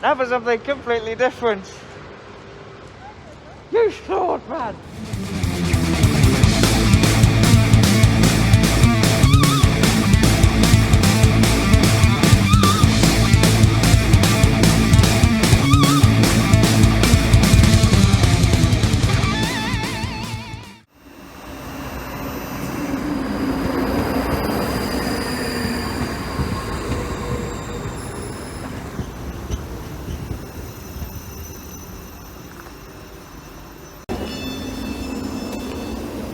Now for something completely different. You sword, man!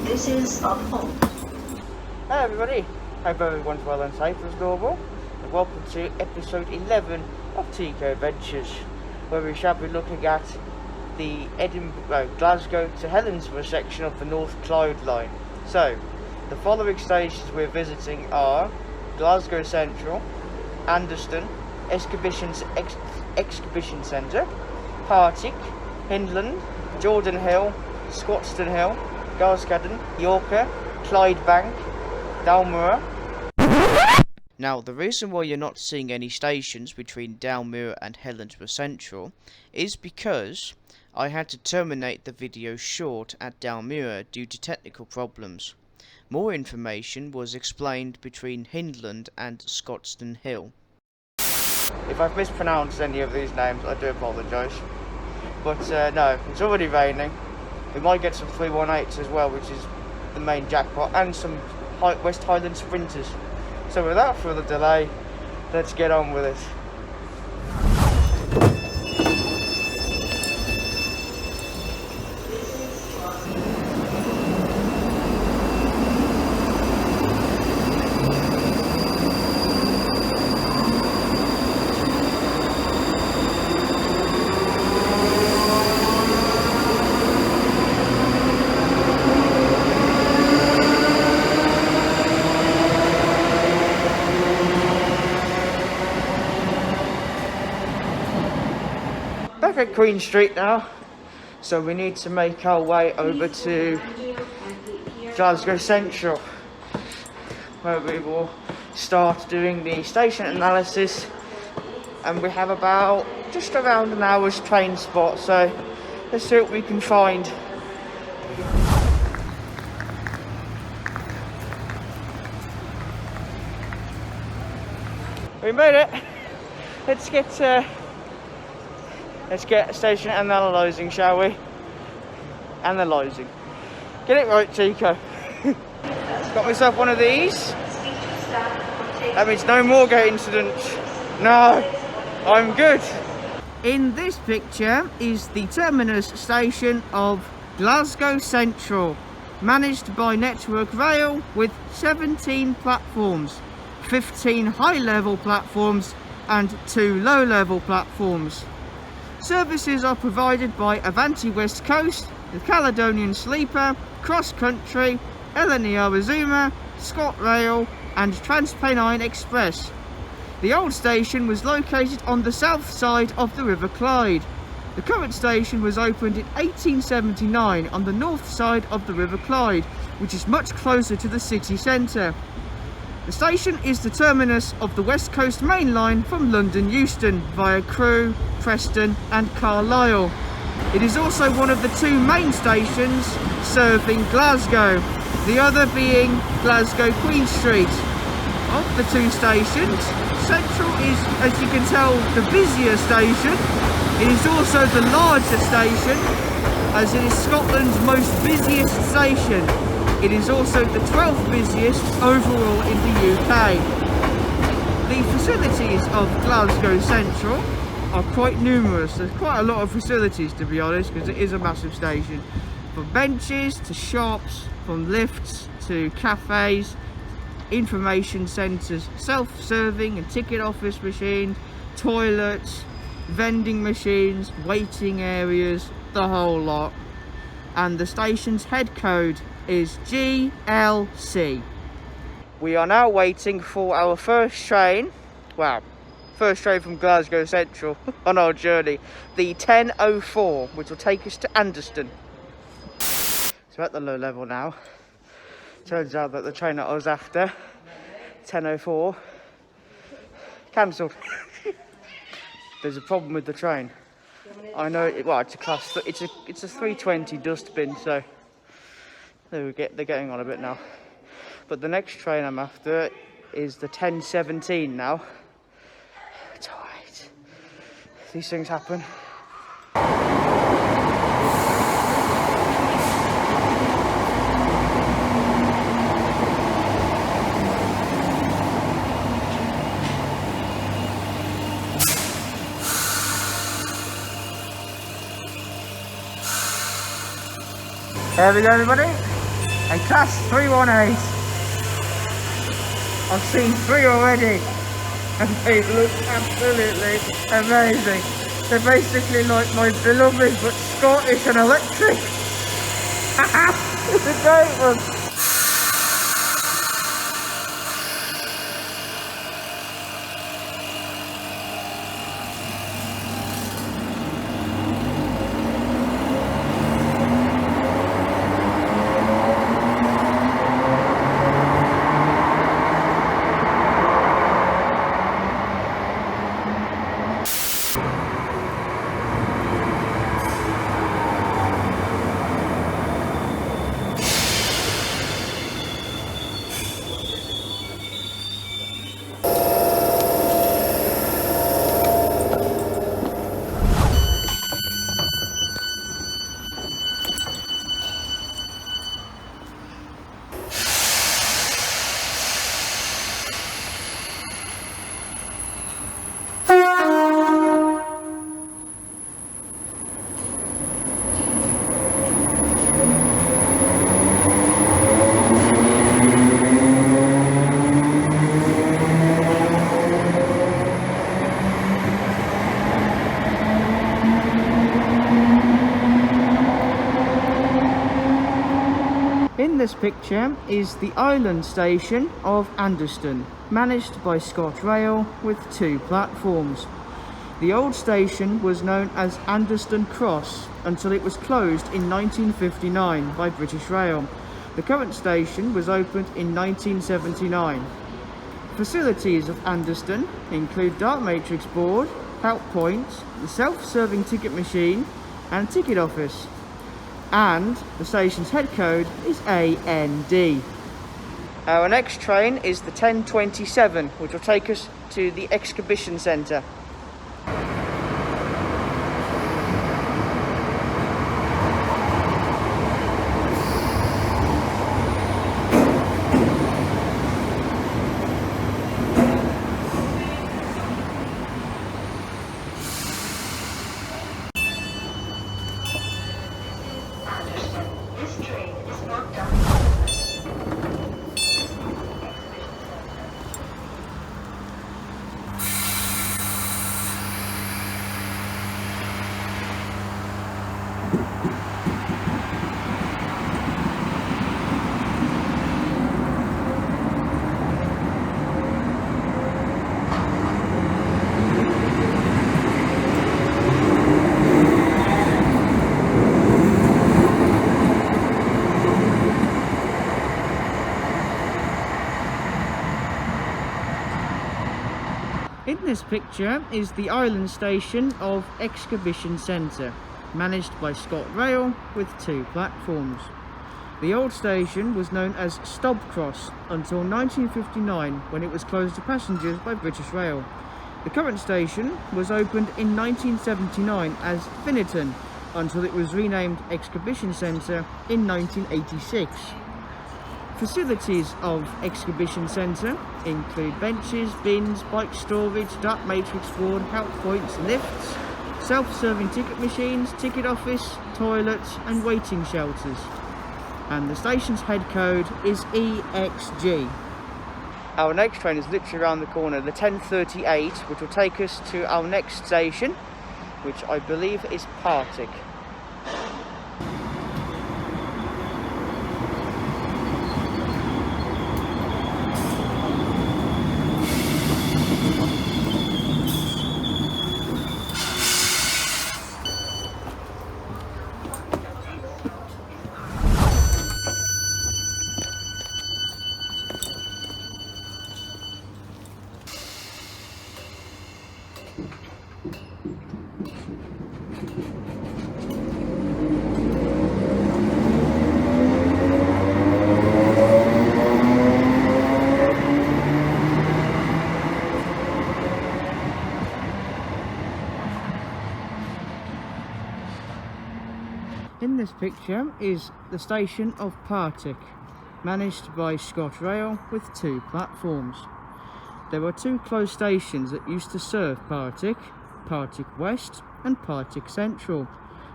This is on hold. Hello everybody, hope everyone's well and safe as normal, and welcome to episode 11 of Tico Ventures, where we shall be looking at the Glasgow to Helensburgh section of the North Clyde Line. So, the following stations we're visiting are Glasgow Central, Anderston, Exhibition Centre, Partick, Hyndland, Jordanhill, Scotstounhill, Garscadden, Yoker, Clydebank, Dalmuir. Now, the reason why you're not seeing any stations between Dalmuir and Helensburgh Central is because I had to terminate the video short at Dalmuir due to technical problems. More information was explained between Hyndland and Scotstounhill. If I've mispronounced any of these names, I do apologise. But no, it's already raining. We might get some 318s as well, which is the main jackpot, and some West Highland sprinters. So without further delay, let's get on with it. Back at Queen Street now, so we need to make our way over to Glasgow Central, where we will start doing the station analysis, and we have about just around an hour's train spot, so let's see what we can find. We made it. Let's get station analysing, shall we? Analysing. Get it right, Tico. Got myself one of these. That means no more gate incidents. No, I'm good. In this picture is the terminus station of Glasgow Central, managed by Network Rail with 17 platforms, 15 high-level platforms and 2 low-level platforms. Services are provided by Avanti West Coast, the Caledonian Sleeper, Cross Country, LNER Azuma, ScotRail and TransPennine Express. The old station was located on the south side of the River Clyde. The current station was opened in 1879 on the north side of the River Clyde, which is much closer to the city centre. The station is the terminus of the West Coast Main Line from London Euston via Crewe, Preston and Carlisle. It is also one of the 2 main stations serving Glasgow, the other being Glasgow Queen Street. Of the 2 stations, Central is, as you can tell, the busier station. It is also the larger station, as it is Scotland's most busiest station. It is also the 12th busiest overall in the UK. The facilities of Glasgow Central are quite numerous. There's quite a lot of facilities, to be honest, because it is a massive station. From benches to shops, from lifts to cafes, information centres, self-serving and ticket office machines, toilets, vending machines, waiting areas, the whole lot. And the station's head code is GLC. We are now waiting for our first train, first train from Glasgow Central on our journey, the 10:04, which will take us to Anderston. So at the low level now, turns out that the train that I was after, 10:04, cancelled. there's a problem with the train. I know, well, it's a class, it's a 320 dustbin, so they're getting on a bit now. But the next train I'm after is the 1017 now. It's alright. These things happen. There we go, everybody. A class 318. I've seen 3 already, and they look absolutely amazing. They're basically like my beloved but Scottish and electric. It's a great one. This picture is the island station of Anderston, managed by ScotRail with 2 platforms. The old station was known as Anderston Cross until it was closed in 1959 by British Rail. The current station was opened in 1979. Facilities of Anderston include dark matrix board, help points, the self-serving ticket machine and ticket office. And the station's head code is AND. Our next train is the 1027, which will take us to the exhibition centre. In this picture is the island station of Exhibition Centre, managed by ScotRail with 2 platforms. The old station was known as Stobcross until 1959, when it was closed to passengers by British Rail. The current station was opened in 1979 as Finneton until it was renamed Exhibition Centre in 1986. Facilities of Exhibition Centre include benches, bins, bike storage, dark matrix board, help points, lifts, self-serving ticket machines, ticket office, toilets and waiting shelters. And the station's head code is EXG. Our next train is literally around the corner, the 1038, which will take us to our next station, which I believe is Partick. In this picture is the station of Partick, managed by ScotRail with 2 platforms. There were 2 closed stations that used to serve Partick, Partick West and Partick Central.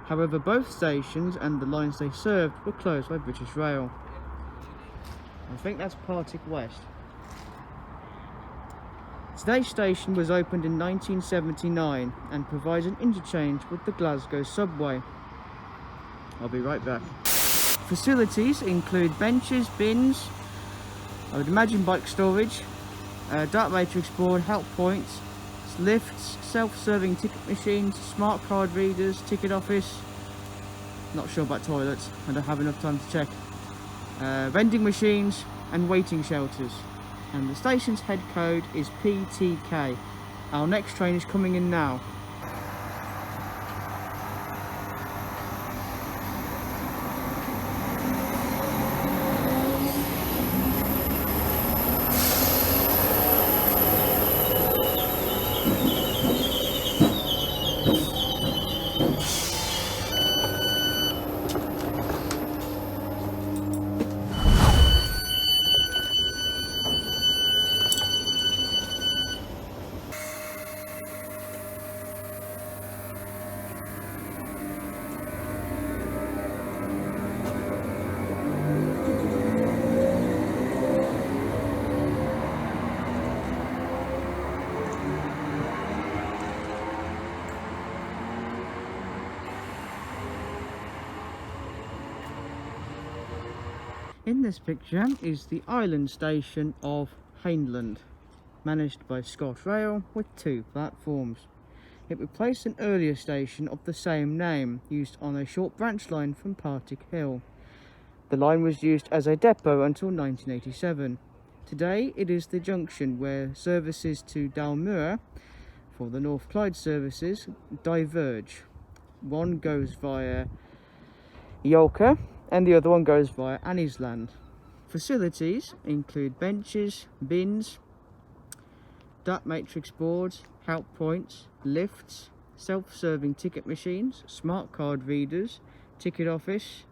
However, both stations and the lines they served were closed by British Rail. I think that's Partick West. Today's station was opened in 1979 and provides an interchange with the Glasgow subway. I'll be right back. Facilities include benches, bins, I would imagine bike storage, dark matrix board, help points, lifts, self-serving ticket machines, smart card readers, ticket office. Not sure about toilets, I don't have enough time to check. Vending machines and waiting shelters. And the station's head code is PTK. Our next train is coming in now. In this picture is the island station of Hyndland, managed by ScotRail with 2 platforms. It replaced an earlier station of the same name, used on a short branch line from Partick Hill. The line was used as a depot until 1987. Today it is the junction where services to Dalmuir, for the North Clyde services, diverge. One goes via Yoker and the other one goes via Anderston. Facilities include benches, bins, dark matrix boards, help points, lifts, self-serving ticket machines, smart card readers, ticket office,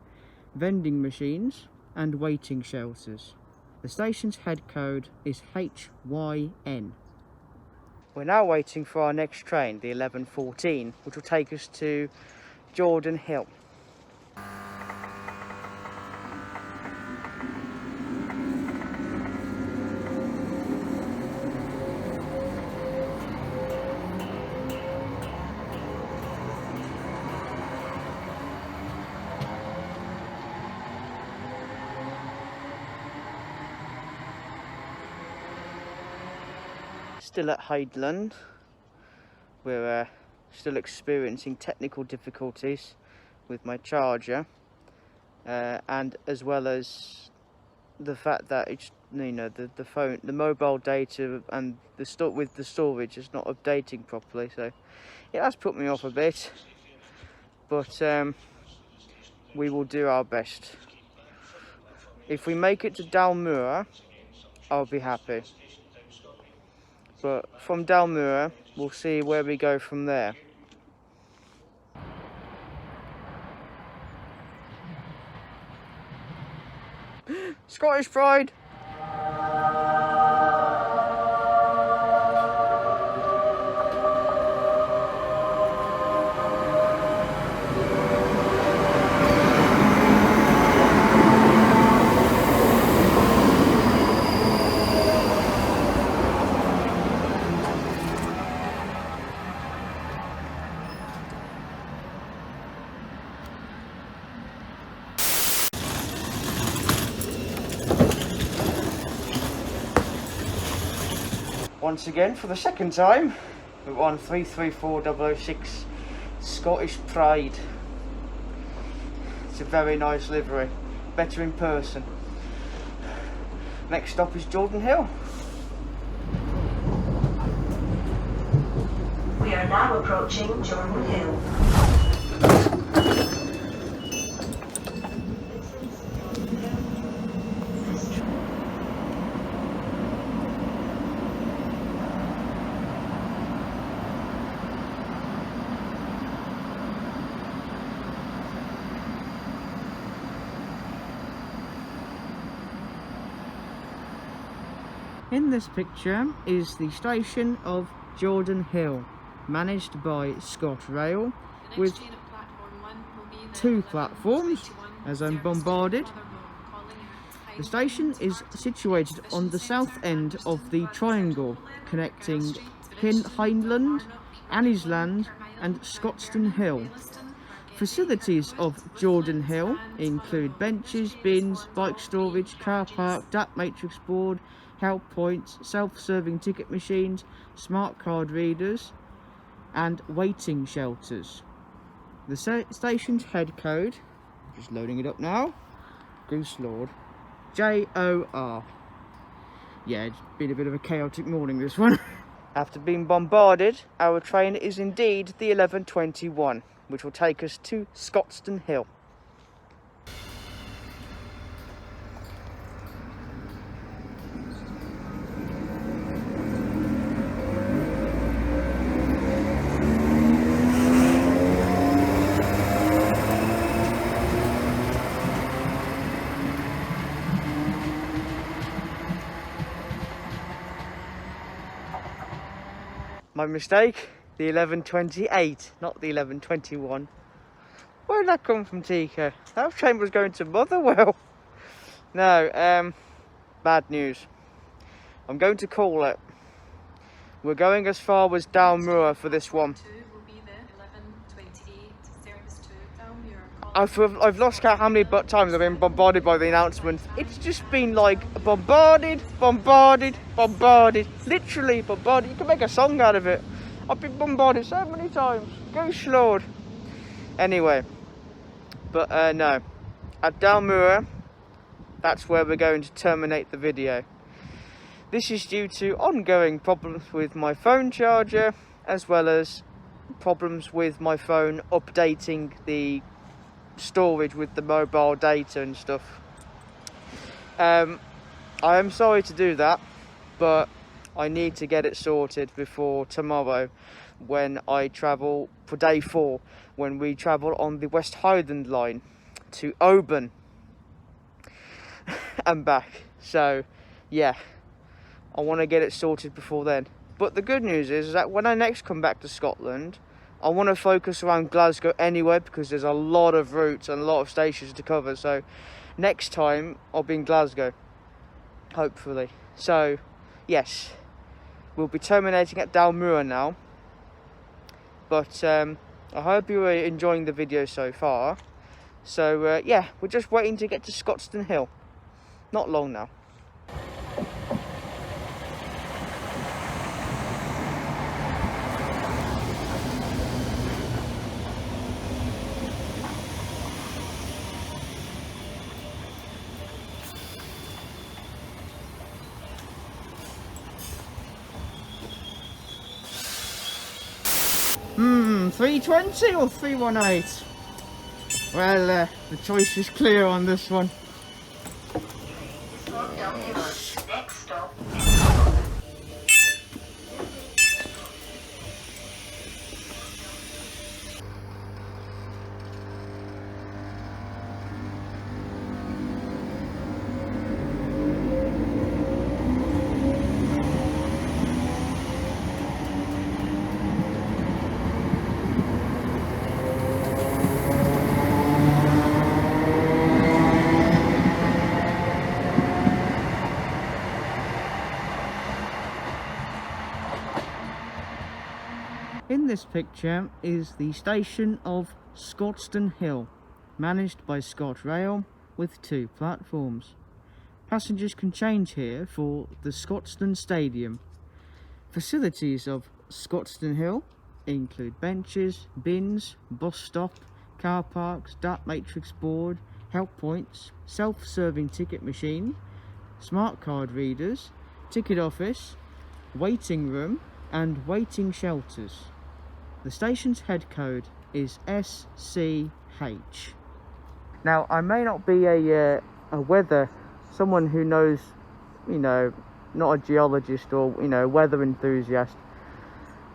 vending machines and waiting shelters. The station's head code is HYN. We're now waiting for our next train, the 11:14, which will take us to Jordanhill. Still at Hyndland. We're still experiencing technical difficulties with my charger, and as well as the fact that it's, you know, the phone, the mobile data and the storage is not updating properly, so it has put me off a bit, but we will do our best. If we make it to Dalmuir, I'll be happy. But from Dalmuir, we'll see where we go from there. Scottish Pride! Once again, for the second time, we're on 334006 Scottish Pride. It's a very nice livery, better in person. Next stop is Jordanhill. We are now approaching Jordanhill. In this picture is the station of Jordanhill, managed by ScotRail, with 2 platforms, as I'm bombarded. The station is situated on the south end of the triangle connecting Hyndland, Anderston and Scotstounhill. Facilities of Jordanhill include benches, bins, bike storage, car park, DAT matrix board, help points, self-serving ticket machines, smart card readers and waiting shelters. The station's head code, just loading it up now, Goose Lord, JOR. Yeah, it's been a bit of a chaotic morning, this one. After being bombarded, our train is indeed the 11:21, which will take us to Scotstounhill. My mistake, the 11:28, not the 11:21. Where did that come from, Tico? That train was going to Motherwell. No, bad news. I'm going to call it. We're going as far as Dalmuir for this one. I've lost count how many times I've been bombarded by the announcement. It's just been like bombarded, bombarded, bombarded. Literally bombarded. You can make a song out of it. I've been bombarded so many times. Goose Lord. Anyway, but no. At Dalmuir, that's where we're going to terminate the video. This is due to ongoing problems with my phone charger, as well as problems with my phone updating the storage with the mobile data and stuff. I am sorry to do that, but I need to get it sorted before tomorrow when I travel for day 4, when we travel on the West Hyndland line to Oban and back. So yeah, I want to get it sorted before then. But the good news is that when I next come back to Scotland, I want to focus around Glasgow anyway, because there's a lot of routes and a lot of stations to cover. So next time I'll be in Glasgow, hopefully. So yes, we'll be terminating at Dalmuir now. But I hope you are enjoying the video so far. So yeah, we're just waiting to get to Scotstounhill. Not long now. Hmm, 320 or 318? Well, the choice is clear on this one. Next stop. In this picture is the station of Scotstounhill, managed by ScotRail, with 2 platforms. Passengers can change here for the Scotstoun Stadium. Facilities of Scotstounhill include benches, bins, bus stop, car parks, DAT matrix board, help points, self-serving ticket machine, smart card readers, ticket office, waiting room and waiting shelters. The station's head code is SCH. Now, I may not be someone who knows, you know, not a geologist or, you know, weather enthusiast,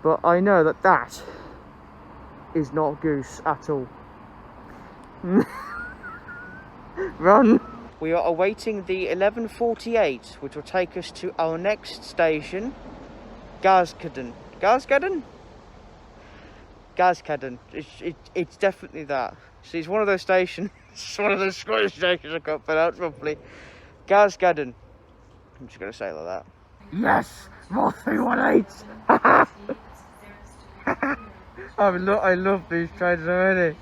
but I know that that is not goose at all. Run! We are awaiting the 11:48, which will take us to our next station, Garscadden. Garscadden? Garscadden. It's definitely that. See, it's one of those stations. It's one of those Scottish stations I can't pronounce properly. Garscadden. I'm just going to say it like that. Yes! More 318! I love these trains already.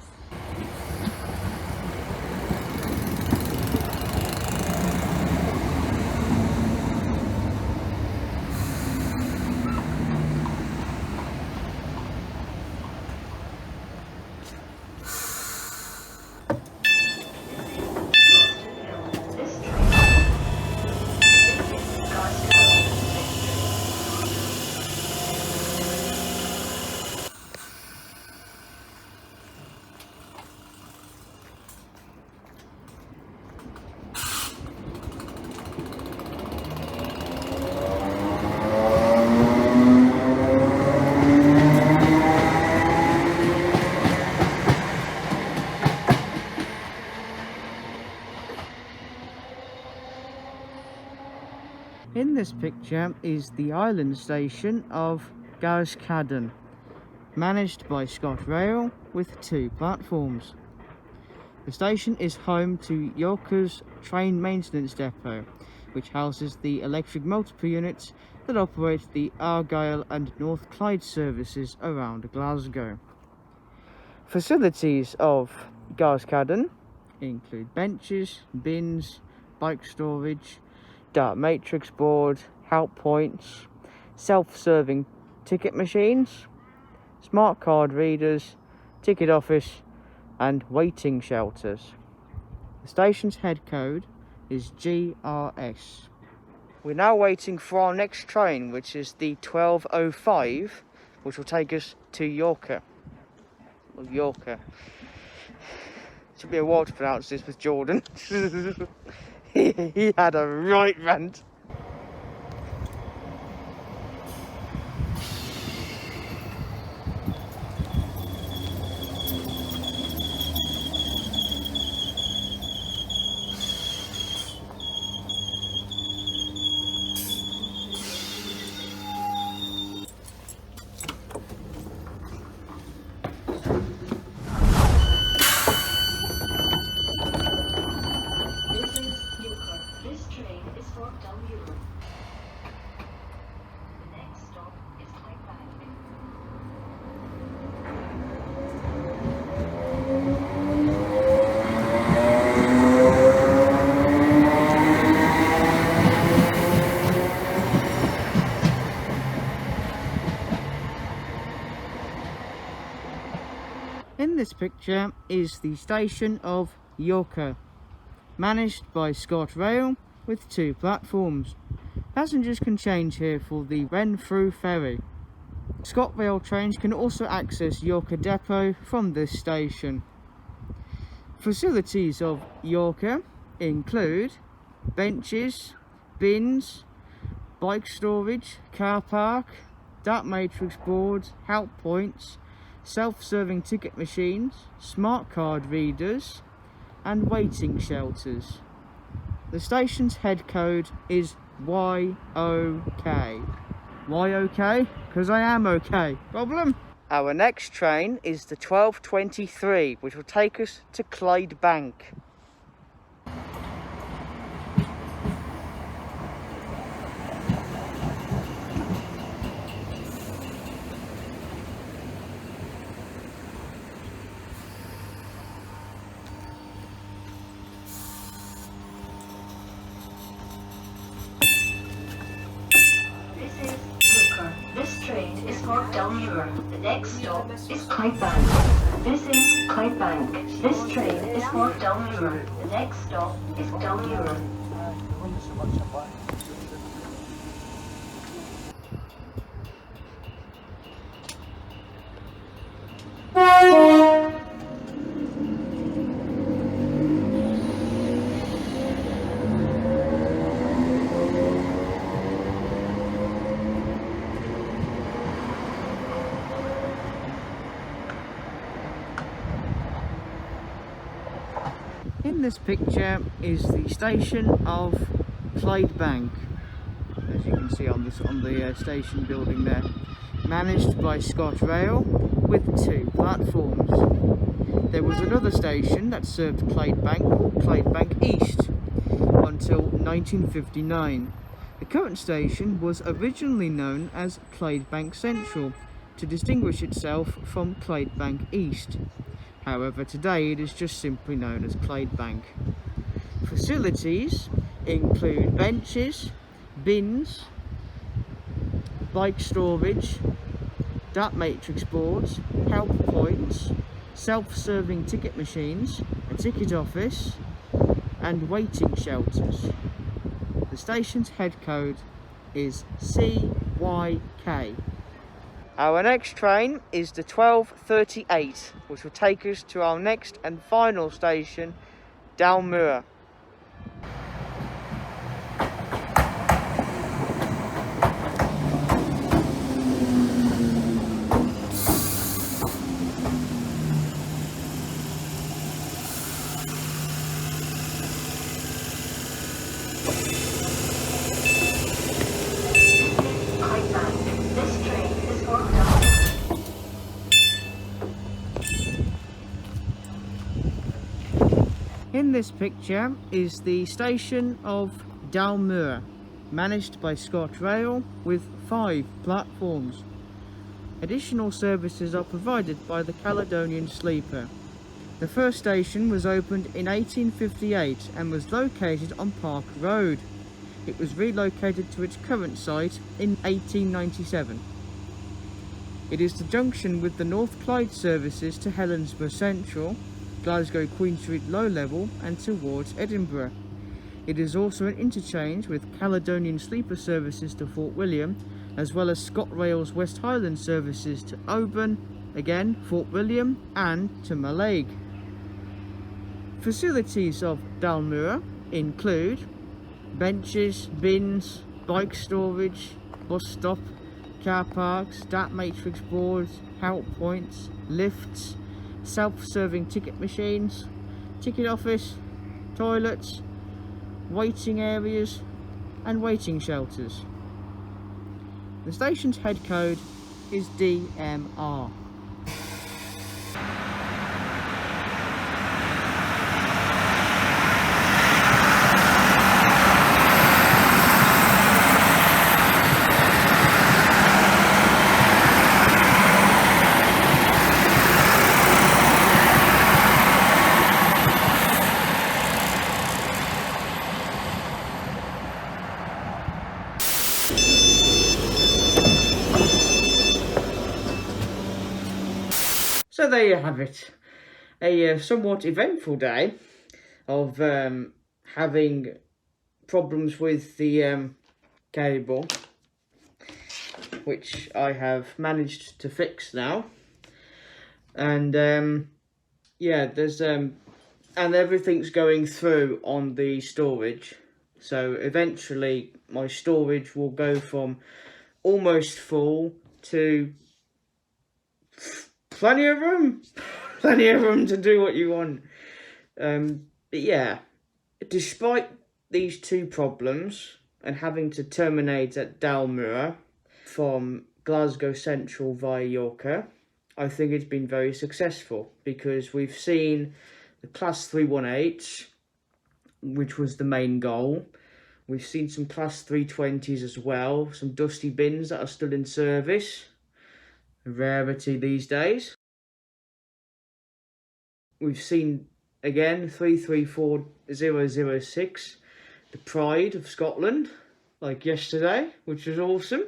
In this picture is the island station of Garscadden, managed by ScotRail with 2 platforms. The station is home to Yoker's train maintenance depot, which houses the electric multiple units that operate the Argyll and North Clyde services around Glasgow. Facilities of Garscadden include benches, bins, bike storage, dart matrix board, help points, self-serving ticket machines, smart card readers, ticket office and waiting shelters. The station's head code is GRS. We're now waiting for our next train, which is the 12:05, which will take us to Yoker. Well, Yoker. It took me a while to pronounce this with Jordan. He had a right rant. This train is for Dalmuir. The next stop is Clydebank. In this picture is the station of Yoker, managed by ScotRail with 2 platforms. Passengers can change here for the Renfrew ferry. ScotRail trains can also access Yoker depot from this station. Facilities of Yoker include benches, bins, bike storage, car park, dart matrix boards, help points, self-serving ticket machines, smart card readers and waiting shelters. The station's head code is YOK. Why okay? Because I am okay. Problem? Our next train is the 12:23, which will take us to Clydebank. This train is for Dalmuir. The next stop is Clydebank. This is Clydebank. This train is for Dalmuir. The next stop is Dalmuir. In this picture is the station of Clydebank, as you can see on the station building there, managed by ScotRail with 2 platforms. There was another station that served Clydebank called Clydebank East until 1959. The current station was originally known as Clydebank Central to distinguish itself from Clydebank East. However, today it is just simply known as Clydebank. Facilities include benches, bins, bike storage, data matrix boards, help points, self-serving ticket machines, a ticket office, and waiting shelters. The station's head code is CYK. Our next train is the 12:38, which will take us to our next and final station, Dalmuir. In this picture is the station of Dalmuir, managed by ScotRail with 5 platforms. Additional services are provided by the Caledonian Sleeper. The first station was opened in 1858 and was located on Park Road. It was relocated to its current site in 1897. It is the junction with the North Clyde services to Helensburgh Central, Glasgow Queen Street Low Level and towards Edinburgh. It is also an interchange with Caledonian Sleeper services to Fort William, as well as ScotRail's West Highland services to Oban, again Fort William, and to Mallaig. Facilities of Dalmuir include benches, bins, bike storage, bus stop, car parks, data matrix boards, help points, lifts, self-serving ticket machines, ticket office, toilets, waiting areas and waiting shelters. The station's head code is DMR. So there you have it, a somewhat eventful day of having problems with the cable, which I have managed to fix now, and yeah, there's and everything's going through on the storage, so eventually my storage will go from almost full to plenty of room to do what you want. But yeah, despite these 2 problems and having to terminate at Dalmuir from Glasgow Central via Yoker, I think it's been very successful, because we've seen the Class 318s, which was the main goal. We've seen some Class 320s as well, some dusty bins that are still in service. A rarity these days. We've seen again 334006, the pride of Scotland, like yesterday, which was awesome.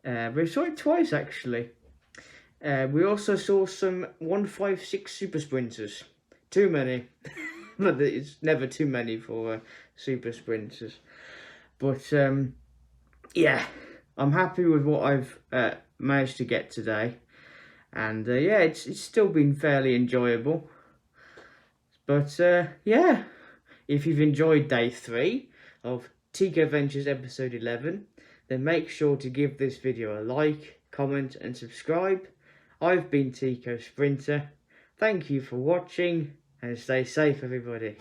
We saw it twice actually. We also saw some 156 super sprinters. Too many, but it's never too many for super sprinters. But yeah, I'm happy with what I've managed to get today, and yeah, it's still been fairly enjoyable. But yeah, if you've enjoyed day 3 of Tico Ventures episode 11, then make sure to give this video a like, comment and subscribe. I've been Tico Sprinter. Thank you for watching. and stay safe, everybody.